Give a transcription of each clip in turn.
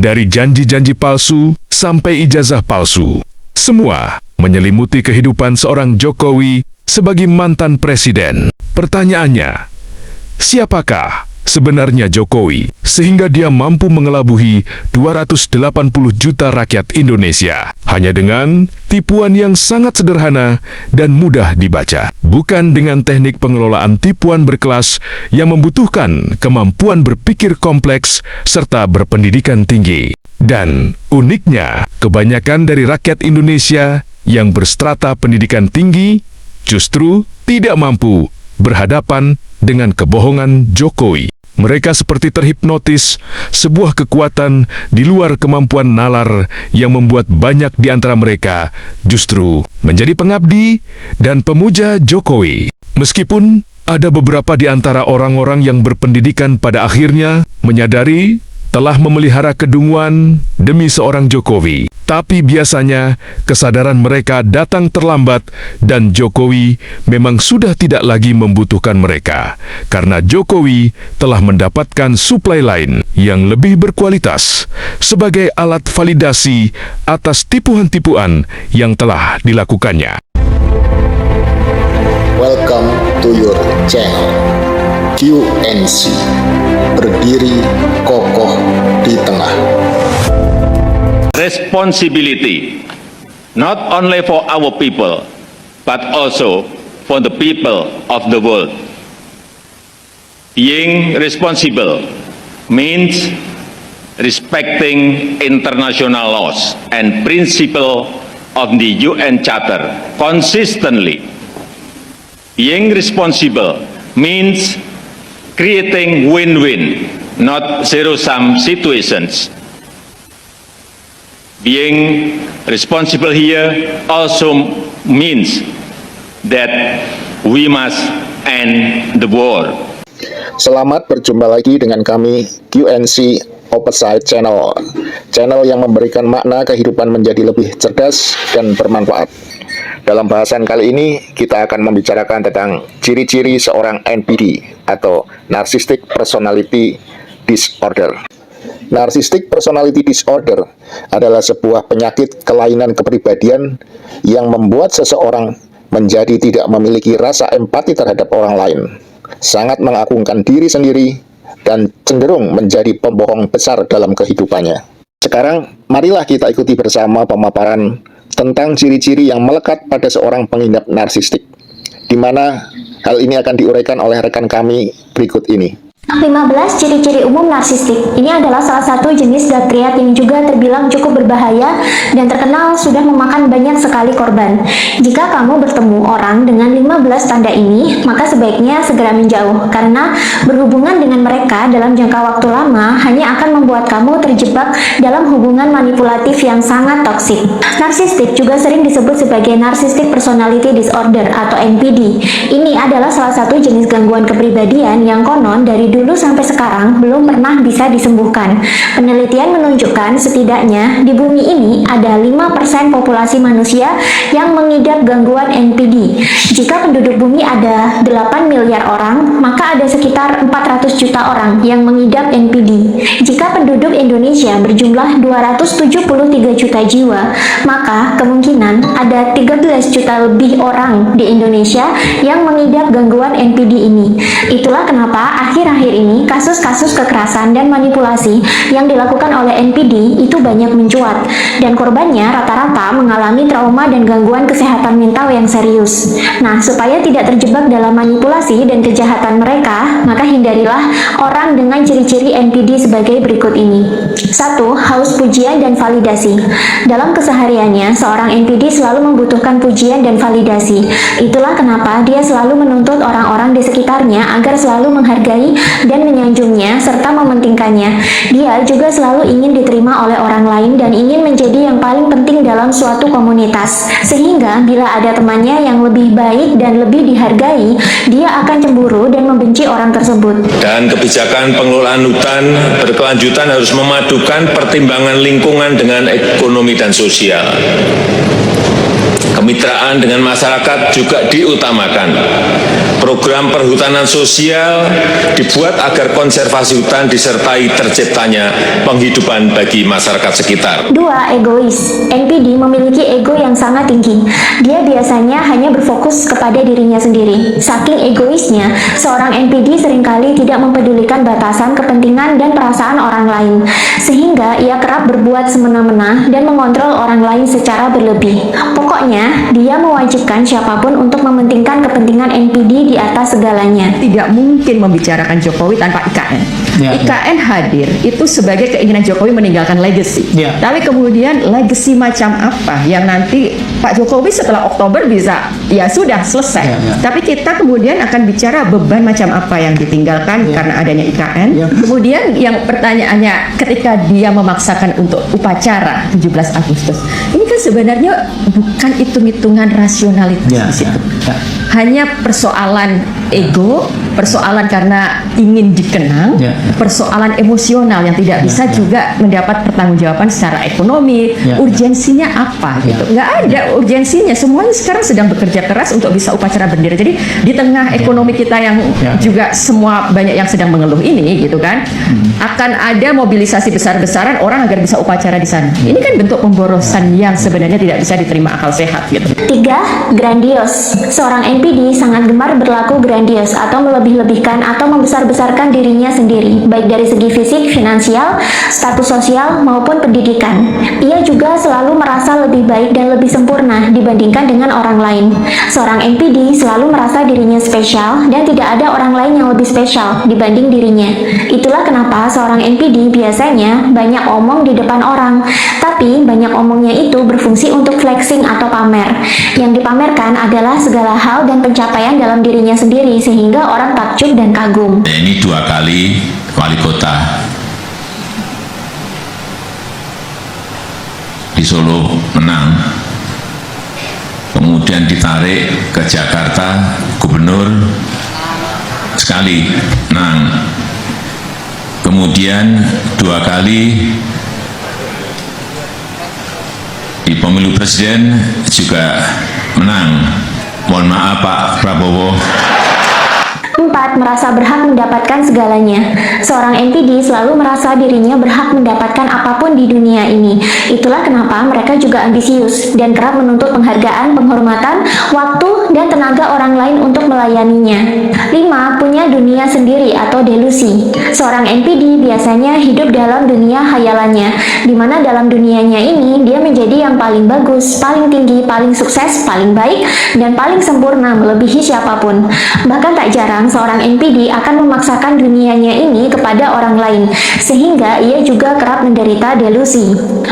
Dari janji-janji palsu sampai ijazah palsu, semua menyelimuti kehidupan seorang Jokowi sebagai mantan presiden. Pertanyaannya, siapakah sebenarnya Jokowi sehingga dia mampu mengelabuhi 280 juta rakyat Indonesia hanya dengan tipuan yang sangat sederhana dan mudah dibaca, bukan dengan teknik pengelolaan tipuan berkelas yang membutuhkan kemampuan berpikir kompleks serta berpendidikan tinggi. Dan uniknya, kebanyakan dari rakyat Indonesia yang berstrata pendidikan tinggi justru tidak mampu berhadapan dengan kebohongan Jokowi. Mereka seperti terhipnotis sebuah kekuatan di luar kemampuan nalar yang membuat banyak di antara mereka justru menjadi pengabdi dan pemuja Jokowi. Meskipun ada beberapa di antara orang-orang yang berpendidikan pada akhirnya menyadari telah memelihara kedunguan demi seorang Jokowi. Tapi biasanya kesadaran mereka datang terlambat dan Jokowi memang sudah tidak lagi membutuhkan mereka karena Jokowi telah mendapatkan suplai lain yang lebih berkualitas sebagai alat validasi atas tipuan-tipuan yang telah dilakukannya. Welcome to your channel QNC, berdiri kokoh di tengah. Responsibility, not only for our people, but also for the people of the world. Being responsible means respecting international laws and principles of the UN Charter consistently. Being responsible means creating win-win, not zero-sum situations. Being responsible here also means that we must end the war. Selamat berjumpa lagi dengan kami QNC Opposite Channel, channel yang memberikan makna kehidupan menjadi lebih cerdas dan bermanfaat. Dalam bahasan kali ini, kita akan membicarakan tentang ciri-ciri seorang NPD atau Narcissistic Personality Disorder. Narcissistic Personality Disorder adalah sebuah penyakit kelainan kepribadian yang membuat seseorang menjadi tidak memiliki rasa empati terhadap orang lain, sangat mengagungkan diri sendiri, dan cenderung menjadi pembohong besar dalam kehidupannya. Sekarang, marilah kita ikuti bersama pemaparan tentang ciri-ciri yang melekat pada seorang pengidap narsistik, di mana hal ini akan diuraikan oleh rekan kami berikut ini. 15 ciri-ciri umum narsistik. Ini adalah salah satu jenis zat triad yang juga terbilang cukup berbahaya dan terkenal sudah memakan banyak sekali korban. Jika kamu bertemu orang dengan 15 tanda ini, maka sebaiknya segera menjauh karena berhubungan dengan mereka dalam jangka waktu lama hanya akan membuat kamu terjebak dalam hubungan manipulatif yang sangat toksik. Narsistik juga sering disebut sebagai Narcissistic Personality Disorder atau NPD. Ini adalah salah satu jenis gangguan kepribadian yang konon dari dulu sampai sekarang belum pernah bisa disembuhkan. Penelitian menunjukkan setidaknya di bumi ini ada 5% populasi manusia yang mengidap gangguan NPD. Jika penduduk bumi ada 8 miliar orang, maka ada sekitar 400 juta orang yang mengidap NPD. Jika penduduk Indonesia berjumlah 273 juta jiwa, maka kemungkinan ada 13 juta lebih orang di Indonesia yang mengidap gangguan NPD ini. Itulah kenapa akhir-akhir ini kasus-kasus kekerasan dan manipulasi yang dilakukan oleh NPD itu banyak mencuat dan korbannya rata-rata mengalami trauma dan gangguan kesehatan mental yang serius. Nah, supaya tidak terjebak dalam manipulasi dan kejahatan mereka, maka hindarilah orang dengan ciri-ciri NPD sebagai berikut ini. 1. Haus pujian dan validasi. Dalam kesehariannya, seorang NPD selalu membutuhkan pujian dan validasi. Itulah kenapa dia selalu menuntut orang-orang di sekitarnya agar selalu menghargai dan menyanjungnya serta mementingkannya. Dia juga selalu ingin diterima oleh orang lain dan ingin menjadi yang paling penting dalam suatu komunitas. Sehingga bila ada temannya yang lebih baik dan lebih dihargai, dia akan cemburu dan membenci orang tersebut. Dan kebijakan pengelolaan hutan berkelanjutan harus memadukan pertimbangan lingkungan dengan ekonomi dan sosial. Kemitraan dengan masyarakat juga diutamakan. Program perhutanan sosial dibuat agar konservasi hutan disertai terciptanya penghidupan bagi masyarakat sekitar. 2. Egois. NPD memiliki ego yang sangat tinggi. Dia biasanya hanya berfokus kepada dirinya sendiri. Saking egoisnya, seorang NPD seringkali tidak mempedulikan batasan kepentingan dan perasaan orang lain, sehingga ia kerap berbuat semena-mena dan mengontrol orang lain secara berlebih. Pokoknya, dia mewajibkan siapapun untuk mementingkan kepentingan NPD di atas segalanya. Tidak mungkin membicarakan Jokowi tanpa IKN. IKN hadir itu sebagai keinginan Jokowi meninggalkan legacy. Tapi kemudian legacy macam apa yang nanti Pak Jokowi setelah Oktober bisa ya sudah selesai. Tapi kita kemudian akan bicara beban macam apa yang ditinggalkan karena adanya IKN. Kemudian yang pertanyaannya ketika dia memaksakan untuk upacara 17 Agustus. Ini kan sebenarnya bukan hitung-hitungan rasionalitas di situ. Hanya persoalan ego, persoalan karena ingin dikenang, persoalan emosional yang tidak bisa juga mendapat pertanggungjawaban secara ekonomi. Urgensinya apa gitu? Nggak ada urgensinya. Semuanya sekarang sedang bekerja keras untuk bisa upacara bendera. Jadi di tengah ekonomi kita yang juga semua banyak yang sedang mengeluh ini gitu kan, akan ada mobilisasi besar-besaran orang agar bisa upacara di sana. Ini kan bentuk pemborosan yang sebenarnya tidak bisa diterima akal sehat gitu. 3. Grandios. Seorang NPD sangat gemar berlaku grandios atau melebih-lebihkan atau membesar-besarkan dirinya sendiri, baik dari segi fisik, finansial, status sosial, maupun pendidikan. Ia juga selalu merasa lebih baik dan lebih sempurna dibandingkan dengan orang lain. Seorang NPD selalu merasa dirinya spesial dan tidak ada orang lain yang lebih spesial dibanding dirinya. Itulah kenapa seorang NPD biasanya banyak omong di depan orang, tapi banyak omongnya itu berfungsi untuk flexing atau pamer. Yang dipamerkan adalah segala hal dan pencapaian dalam dirinya sendiri sehingga orang takjub dan kagum. Ini 2 kali wali kota di Solo menang, kemudian ditarik ke Jakarta gubernur sekali menang, kemudian 2 kali di pemilu presiden juga menang. Mohon maaf Pak Prabowo. 4. Merasa berhak mendapatkan segalanya. Seorang NPD selalu merasa dirinya berhak mendapatkan apapun di dunia ini. Itulah kenapa mereka juga ambisius dan kerap menuntut penghargaan, penghormatan, waktu, dan tenaga orang lain untuk melayaninya. 5. Punya dunia sendiri atau delusi. Seorang NPD biasanya hidup dalam dunia hayalannya, di mana dalam dunianya ini dia menjadi yang paling bagus, paling tinggi, paling sukses, paling baik, dan paling sempurna melebihi siapapun. Bahkan tak jarang seorang NPD akan memaksakan dunianya ini kepada orang lain, sehingga ia juga kerap menderita delusi.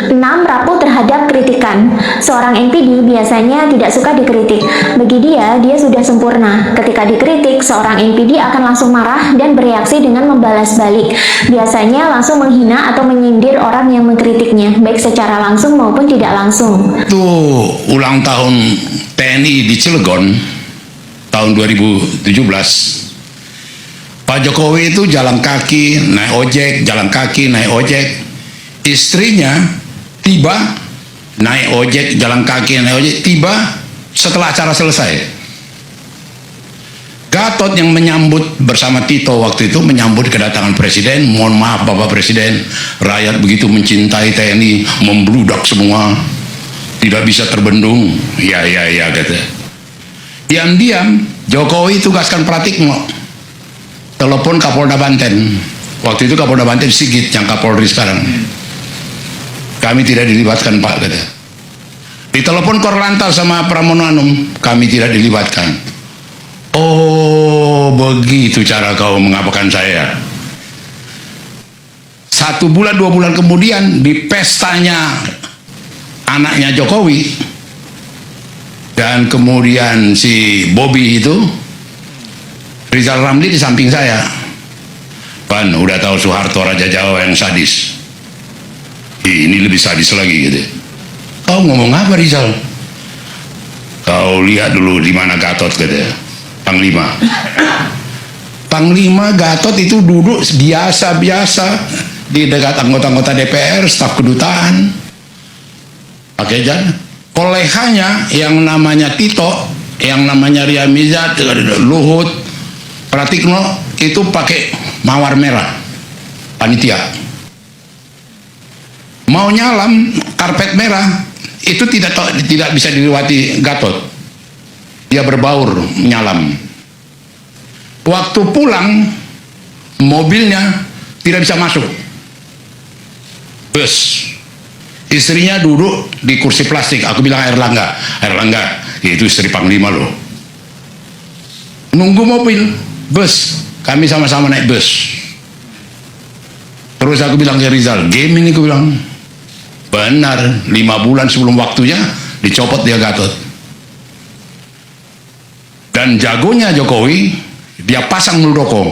6. Rapuh terhadap kritikan. Seorang NPD biasanya tidak suka dikritik. Bagi dia sudah sempurna. Ketika dikritik, seorang NPD akan langsung marah dan bereaksi dengan membalas balik. Biasanya langsung menghina atau menyindir orang yang mengkritiknya, baik secara langsung maupun tidak langsung. Itu ulang tahun TNI di Cilegon tahun 2017. Pak Jokowi itu jalan kaki, naik ojek, jalan kaki, naik ojek. Istrinya tiba, naik ojek, jalan kaki, naik ojek, tiba setelah acara selesai. Gatot yang menyambut bersama Tito waktu itu, menyambut kedatangan Presiden. Mohon maaf Bapak Presiden, rakyat begitu mencintai TNI, membludak semua, tidak bisa terbendung. Ya kata. Diam-diam Jokowi tugaskan Pratikno, telepon Kapolda Banten. Waktu itu Kapolda Banten Sigit yang Kapolri sekarang. Kami tidak dilibatkan Pak, kata. Ditelepon Korlantas sama Pramono Anum, kami tidak dilibatkan. Oh, begitu cara kau mengapakan saya. 1 bulan 2 bulan kemudian di pestanya anaknya Jokowi, dan kemudian si Bobby itu, Rizal Ramli di samping saya. Pan, udah tahu Soeharto Raja Jawa yang sadis. Ini lebih sadis lagi gitu. Kau ngomong apa Rizal? Kau lihat dulu di mana Gatot, kata Panglima. Panglima Gatot itu duduk biasa-biasa di dekat anggota-anggota DPR, staf kedutaan. Pakai jan. Koleganya yang namanya Tito, yang namanya Ria Miza, Luhut, Pratikno itu pakai mawar merah, panitia. Mau nyalam karpet merah itu tidak bisa dilewati Gatot. Dia berbaur nyalam. Waktu pulang mobilnya tidak bisa masuk. Bus. Istrinya duduk di kursi plastik. Aku bilang Erlangga, itu istri Panglima loh. Nunggu mobil, bus. Kami sama-sama naik bus. Terus aku bilang ke Rizal, game ini, aku bilang. Benar, 5 bulan sebelum waktunya dicopot dia Gatot. Dan jagonya Jokowi, dia pasang Muldoko.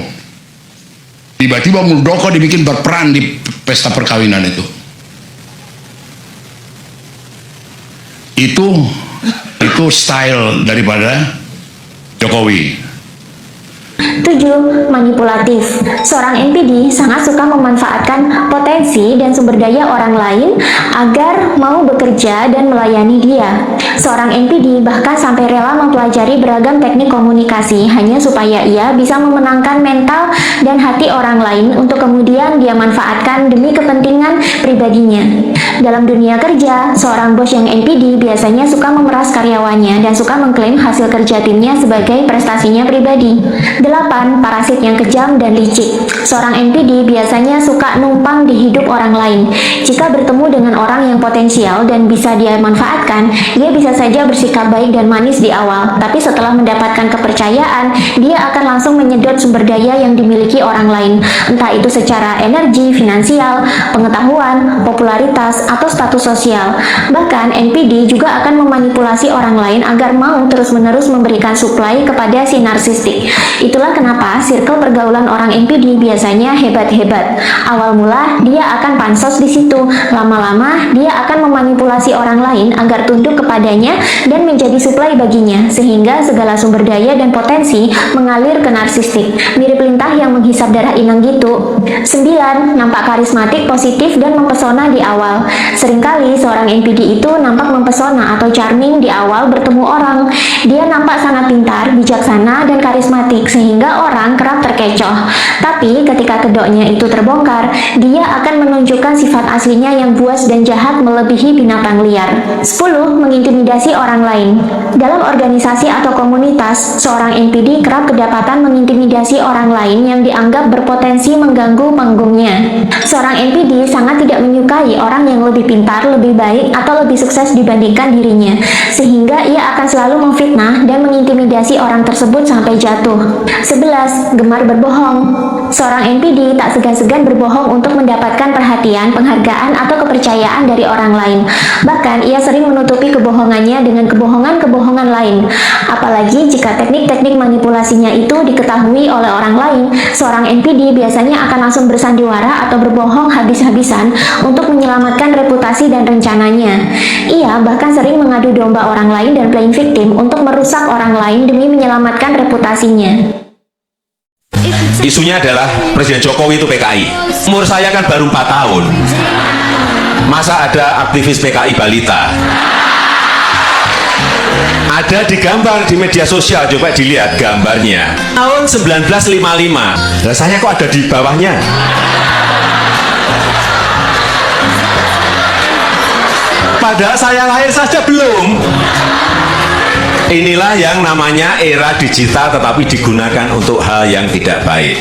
Tiba-tiba Muldoko dibikin berperan di pesta perkawinan itu. Itu style daripada Jokowi. 7. Manipulatif. Seorang NPD sangat suka memanfaatkan potensi dan sumber daya orang lain agar mau bekerja dan melayani dia. Seorang NPD bahkan sampai rela mempelajari beragam teknik komunikasi hanya supaya ia bisa memenangkan mental dan hati orang lain untuk kemudian dia manfaatkan demi kepentingan pribadinya. Dalam dunia kerja, seorang bos yang NPD biasanya suka memeras karyawannya dan suka mengklaim hasil kerja timnya sebagai prestasinya pribadi. 8. Parasit yang kejam dan licik. Seorang NPD biasanya suka numpang di hidup orang lain. Jika bertemu dengan orang yang potensial dan bisa dia manfaatkan, dia bisa saja bersikap baik dan manis di awal, tapi setelah mendapatkan kepercayaan, dia akan langsung menyedot sumber daya yang dimiliki orang lain, entah itu secara energi, finansial, pengetahuan, popularitas, atau status sosial. Bahkan NPD juga akan memanipulasi orang lain agar mau terus-menerus memberikan suplai kepada si narsistik. Itulah kenapa circle pergaulan orang NPD biasanya hebat-hebat. Awal mula dia akan pansos di situ, lama-lama dia akan memanipulasi orang lain agar tunduk kepadanya dan menjadi suplai baginya, sehingga segala sumber daya dan potensi mengalir ke narsistik. Mirip lintah yang menghisap darah inang gitu. 9. Nampak karismatik, positif, dan mempesona di awal. Seringkali seorang NPD itu nampak mempesona atau charming di awal bertemu orang. Dia nampak sangat pintar, bijaksana, dan karismatik, sehingga orang kerap terkecoh. Tapi ketika kedoknya itu terbongkar, dia akan menunjukkan sifat aslinya yang buas dan jahat melebihi binatang liar. 10. Mengintimidasi orang lain. Dalam organisasi atau komunitas, seorang NPD kerap kedapatan mengintimidasi orang lain yang dianggap berpotensi mengganggu panggungnya. Seorang NPD sangat tidak menyukai orang yang lebih pintar, lebih baik, atau lebih sukses dibandingkan dirinya, sehingga ia akan selalu memfitnah dan mengintimidasi orang tersebut sampai jatuh. 11. Gemar berbohong. Seorang NPD tak segan-segan berbohong untuk mendapatkan perhatian, penghargaan, atau kepercayaan dari orang lain. Bahkan, ia sering menutupi kebohongannya dengan kebohongan-kebohongan lain. Apalagi jika teknik-teknik manipulasinya itu diketahui oleh orang lain, seorang NPD biasanya akan langsung bersandiwara atau berbohong habis-habisan untuk menyelamatkan reputasi dan rencananya. Ia bahkan sering mengadu domba orang lain dan playing victim untuk merusak orang lain demi menyelamatkan reputasinya. Isunya adalah Presiden Jokowi itu PKI. Umur saya kan baru 4 tahun. Masa ada aktivis PKI balita? Ada digambar di media sosial, coba dilihat gambarnya. Tahun 1955. Rasanya kok ada di bawahnya? Padahal saya lahir saja belum. Inilah yang namanya era digital tetapi digunakan untuk hal yang tidak baik.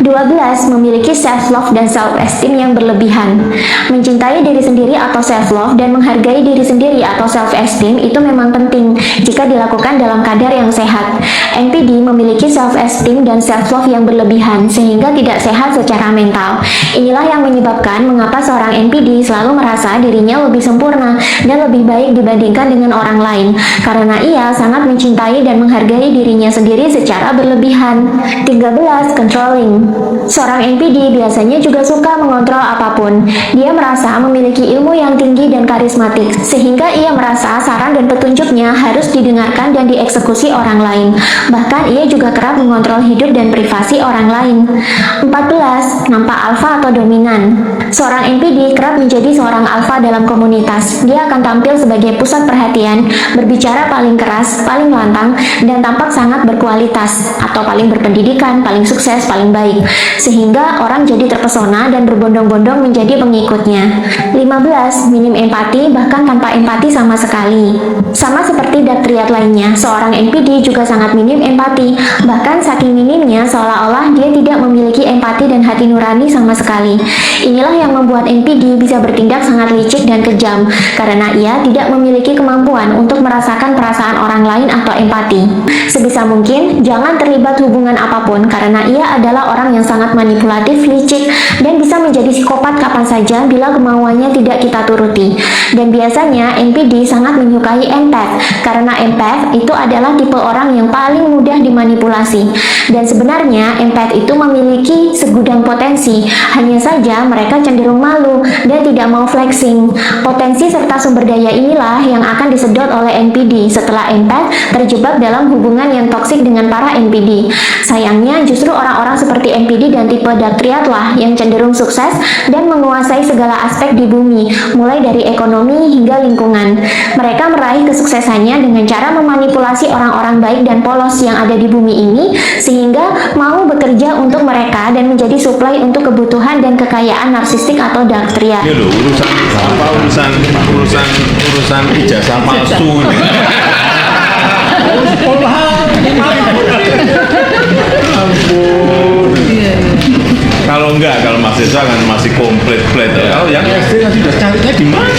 12. Memiliki self-love dan self-esteem yang berlebihan. Mencintai diri sendiri atau self-love dan menghargai diri sendiri atau self-esteem itu memang penting jika dilakukan dalam kadar yang sehat. NPD memiliki self-esteem dan self-love yang berlebihan sehingga tidak sehat secara mental. Inilah yang menyebabkan mengapa seorang NPD selalu merasa dirinya lebih sempurna dan lebih baik dibandingkan dengan orang lain, karena ia sangat mencintai dan menghargai dirinya sendiri secara berlebihan. 13. Controlling. Seorang NPD biasanya juga suka mengontrol apapun. Dia merasa memiliki ilmu yang tinggi dan karismatik, sehingga ia merasa saran dan petunjuknya harus didengarkan dan dieksekusi orang lain. Bahkan ia juga kerap mengontrol hidup dan privasi orang lain. 14. Nampak alfa atau dominan. Seorang NPD kerap menjadi seorang alfa dalam komunitas. Dia akan tampil sebagai pusat perhatian, berbicara paling keras, paling lantang, dan tampak sangat berkualitas, atau paling berpendidikan, paling sukses, paling baik, sehingga orang jadi terpesona dan berbondong-bondong menjadi pengikutnya. 15. Minim empati, bahkan tanpa empati sama sekali. Sama seperti daktriat lainnya, seorang NPD juga sangat minim empati, bahkan saking minimnya seolah-olah dia tidak memiliki empati dan hati nurani sama sekali. Inilah yang membuat NPD bisa bertindak sangat licik dan kejam, karena ia tidak memiliki kemampuan untuk merasakan perasaan orang lain atau empati. Sebisa mungkin, jangan terlibat hubungan apapun, karena ia adalah orang yang sangat manipulatif, licik, dan bisa menjadi psikopat kapan saja bila kemauannya tidak kita turuti. Dan biasanya NPD sangat menyukai empath, karena empath itu adalah tipe orang yang paling mudah dimanipulasi. Dan sebenarnya empath itu memiliki segudang potensi, hanya saja mereka cenderung malu dan tidak mau flexing. Potensi serta sumber daya inilah yang akan disedot oleh NPD setelah empath terjebak dalam hubungan yang toksik dengan para NPD. Sayangnya justru orang-orang seperti NPD dan tipe daktriat lah yang cenderung sukses dan menguasai segala aspek di bumi, mulai dari ekonomi hingga lingkungan. Mereka meraih kesuksesannya dengan cara memanipulasi orang-orang baik dan polos yang ada di bumi ini, sehingga mau bekerja untuk mereka dan menjadi suplai untuk kebutuhan dan kekayaan narsistik atau daktriat. Ini loh, urusan ijazah palsu ini. Ampun. Kalau mahasiswa kan masih komplit. Kalau yang SD kan sudah carinya di mana?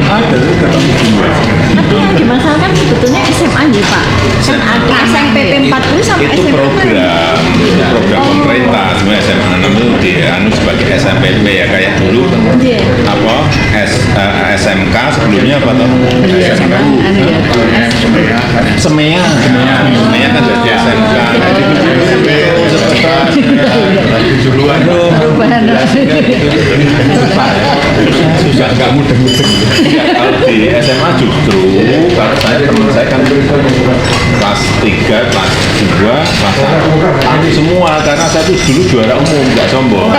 Ada ketemu dua. Tapi yang dimasalahkan sebetulnya SMA ya Pak. Kan ada SMPP 40 sampai itu SMA program pemerintah. Sebenarnya SMA 6 itu dianu sebagai SMPP ya, kayak dulu apa SMK sebelumnya apa toh? SMK. Semea kan jadi SMK. Susah nggak mudah-mudah. Kalau di SMA justru kalau teman saya kan kelas 3, kelas 2, kelas 1 semua, karena saya tuh dulu juara umum, nggak sombong.